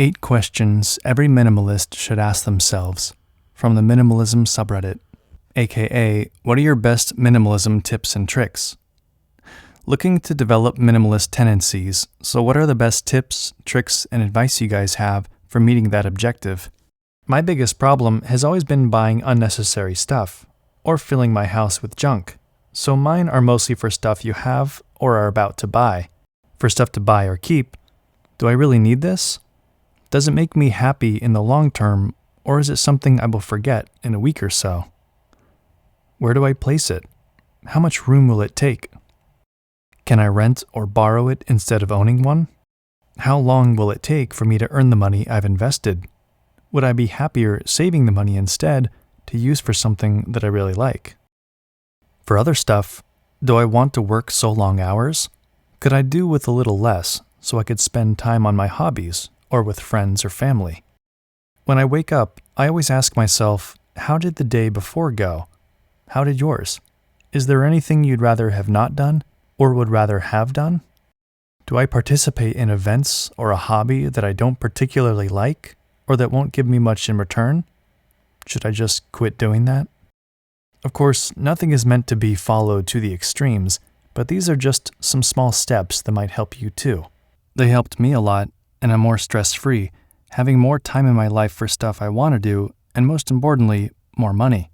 8 questions every minimalist should ask themselves, from the Minimalism subreddit, aka, what are your best minimalism tips and tricks? Looking to develop minimalist tendencies, so what are the best tips, tricks, and advice you guys have for meeting that objective? My biggest problem has always been buying unnecessary stuff, or filling my house with junk, so mine are mostly for stuff you have or are about to buy. For stuff to buy or keep, do I really need this? Does it make me happy in the long term, or is it something I will forget in a week or so? Where do I place it? How much room will it take? Can I rent or borrow it instead of owning one? How long will it take for me to earn the money I've invested? Would I be happier saving the money instead to use for something that I really like? For other stuff, do I want to work so long hours? Could I do with a little less so I could spend time on my hobbies or with friends or family? When I wake up, I always ask myself, how did the day before go? How did yours? Is there anything you'd rather have not done or would rather have done? Do I participate in events or a hobby that I don't particularly like or that won't give me much in return? Should I just quit doing that? Of course, nothing is meant to be followed to the extremes, but these are just some small steps that might help you too. They helped me a lot, and I'm more stress-free, having more time in my life for stuff I want to do, and most importantly, more money.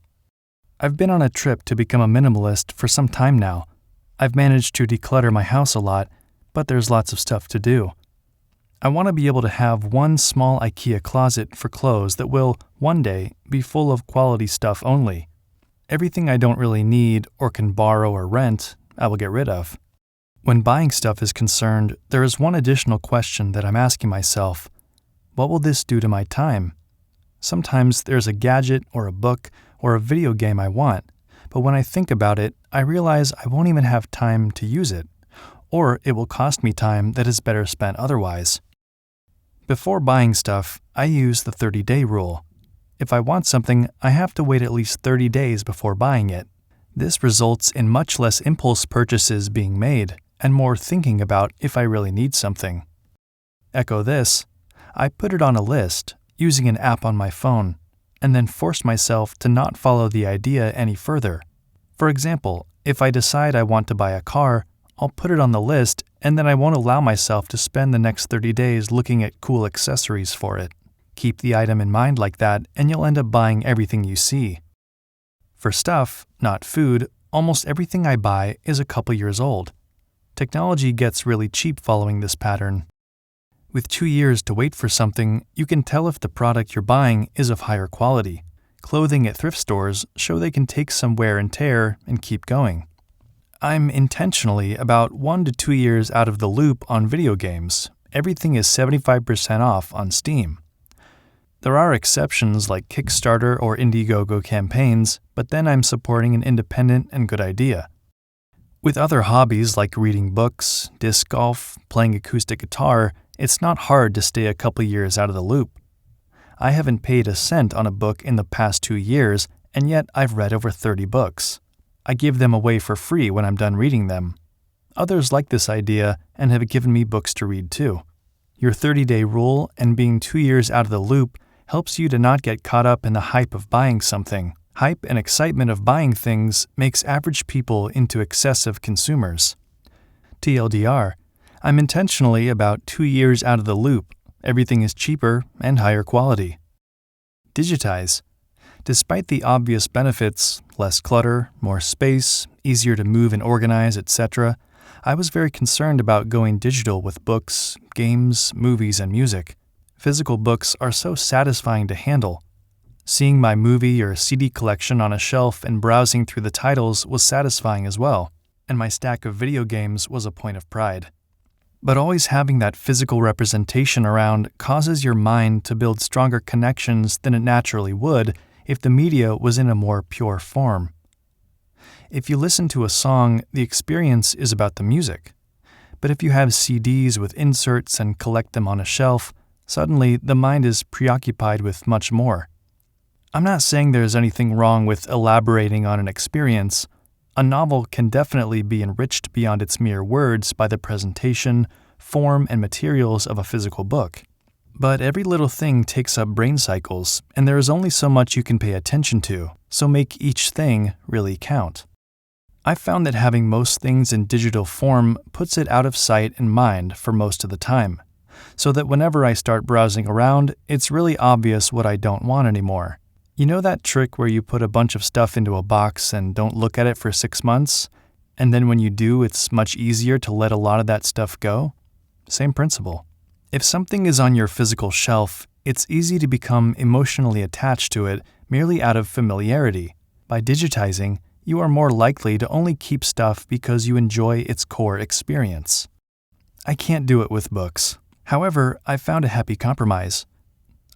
I've been on a trip to become a minimalist for some time now. I've managed to declutter my house a lot, but there's lots of stuff to do. I want to be able to have one small IKEA closet for clothes that will, one day, be full of quality stuff only. Everything I don't really need or can borrow or rent, I will get rid of. When buying stuff is concerned, there is one additional question that I'm asking myself. What will this do to my time? Sometimes there's a gadget or a book or a video game I want, but when I think about it, I realize I won't even have time to use it, or it will cost me time that is better spent otherwise. Before buying stuff, I use the 30-day rule. If I want something, I have to wait at least 30 days before buying it. This results in much less impulse purchases being made, and more thinking about if I really need something. Echo this, I put it on a list, using an app on my phone, and then forced myself to not follow the idea any further. For example, if I decide I want to buy a car, I'll put it on the list, and then I won't allow myself to spend the next 30 days looking at cool accessories for it. Keep the item in mind like that, and you'll end up buying everything you see. For stuff, not food, almost everything I buy is a couple years old. Technology gets really cheap following this pattern. With 2 years to wait for something, you can tell if the product you're buying is of higher quality. Clothing at thrift stores show they can take some wear and tear and keep going. I'm intentionally about 1 to 2 years out of the loop on video games. Everything is 75% off on Steam. There are exceptions like Kickstarter or Indiegogo campaigns, but then I'm supporting an independent and good idea. With other hobbies like reading books, disc golf, playing acoustic guitar, it's not hard to stay a couple years out of the loop. I haven't paid a cent on a book in the past 2 years, and yet I've read over 30 books. I give them away for free when I'm done reading them. Others like this idea and have given me books to read too. Your 30-day rule and being 2 years out of the loop helps you to not get caught up in the hype of buying something. Hype and excitement of buying things makes average people into excessive consumers. TLDR, I'm intentionally about 2 years out of the loop. Everything is cheaper and higher quality. Digitize. Despite the obvious benefits, less clutter, more space, easier to move and organize, etc., I was very concerned about going digital with books, games, movies, and music. Physical books are so satisfying to handle. Seeing my movie or CD collection on a shelf and browsing through the titles was satisfying as well, and my stack of video games was a point of pride. But always having that physical representation around causes your mind to build stronger connections than it naturally would if the media was in a more pure form. If you listen to a song, the experience is about the music. But if you have CDs with inserts and collect them on a shelf, suddenly the mind is preoccupied with much more. I'm not saying there's anything wrong with elaborating on an experience. A novel can definitely be enriched beyond its mere words by the presentation, form, and materials of a physical book. But every little thing takes up brain cycles, and there is only so much you can pay attention to, so make each thing really count. I've found that having most things in digital form puts it out of sight and mind for most of the time, so that whenever I start browsing around, it's really obvious what I don't want anymore. You know that trick where you put a bunch of stuff into a box and don't look at it for 6 months, and then when you do, it's much easier to let a lot of that stuff go? Same principle. If something is on your physical shelf, it's easy to become emotionally attached to it merely out of familiarity. By digitizing, you are more likely to only keep stuff because you enjoy its core experience. I can't do it with books. However, I found a happy compromise.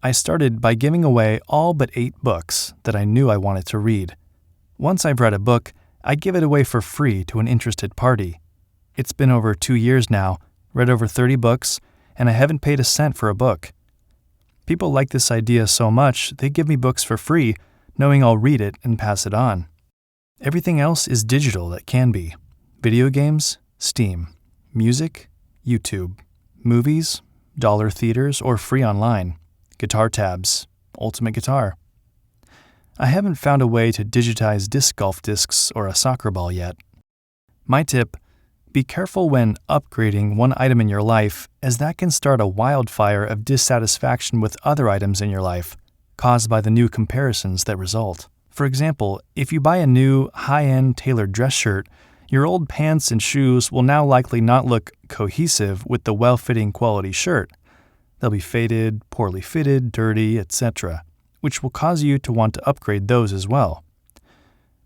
I started by giving away all but 8 books that I knew I wanted to read. Once I've read a book, I give it away for free to an interested party. It's been over 2 years now, read over 30 books, and I haven't paid a cent for a book. People like this idea so much, they give me books for free, knowing I'll read it and pass it on. Everything else is digital that can be. Video games, Steam. Music, YouTube. Movies, dollar theaters, or free online. Guitar tabs, Ultimate Guitar. I haven't found a way to digitize disc golf discs or a soccer ball yet. My tip: be careful when upgrading one item in your life, as that can start a wildfire of dissatisfaction with other items in your life, caused by the new comparisons that result. For example, if you buy a new, high-end tailored dress shirt, your old pants and shoes will now likely not look cohesive with the well-fitting quality shirt. They'll be faded, poorly fitted, dirty, etc., which will cause you to want to upgrade those as well.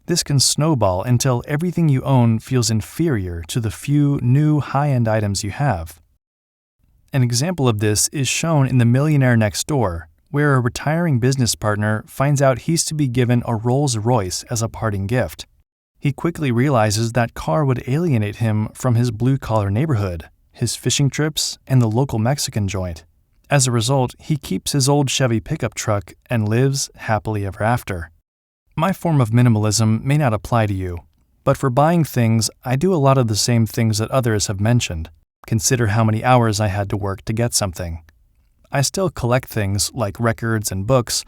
This can snowball until everything you own feels inferior to the few new high-end items you have. An example of this is shown in The Millionaire Next Door, where a retiring business partner finds out he's to be given a Rolls-Royce as a parting gift. He quickly realizes that car would alienate him from his blue-collar neighborhood, his fishing trips, and the local Mexican joint. As a result, he keeps his old Chevy pickup truck and lives happily ever after. My form of minimalism may not apply to you, but for buying things, I do a lot of the same things that others have mentioned. Consider how many hours I had to work to get something. I still collect things like records and books,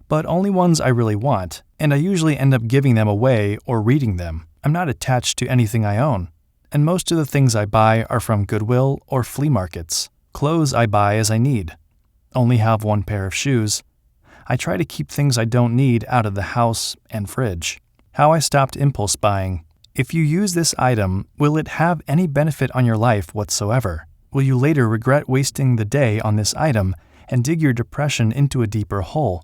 but only ones I really want, and I usually end up giving them away or reading them. I'm not attached to anything I own, and most of the things I buy are from Goodwill or flea markets. Clothes I buy as I need. Only have one pair of shoes. I try to keep things I don't need out of the house and fridge. How I stopped impulse buying. If you use this item, will it have any benefit on your life whatsoever? Will you later regret wasting the day on this item and dig your depression into a deeper hole?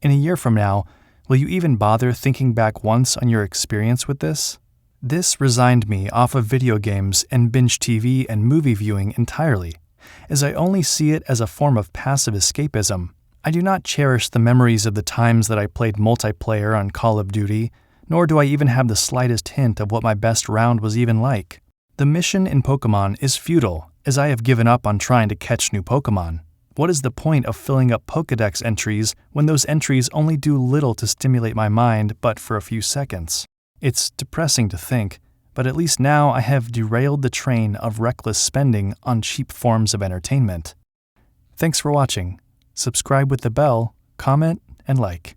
In a year from now, will you even bother thinking back once on your experience with this? This resigned me off of video games and binge TV and movie viewing entirely, as I only see it as a form of passive escapism. I do not cherish the memories of the times that I played multiplayer on Call of Duty, nor do I even have the slightest hint of what my best round was even like. The mission in Pokemon is futile, as I have given up on trying to catch new Pokemon. What is the point of filling up Pokédex entries when those entries only do little to stimulate my mind but for a few seconds? It's depressing to think, but at least now I have derailed the train of reckless spending on cheap forms of entertainment. Thanks for watching. Subscribe with the bell, comment, and like.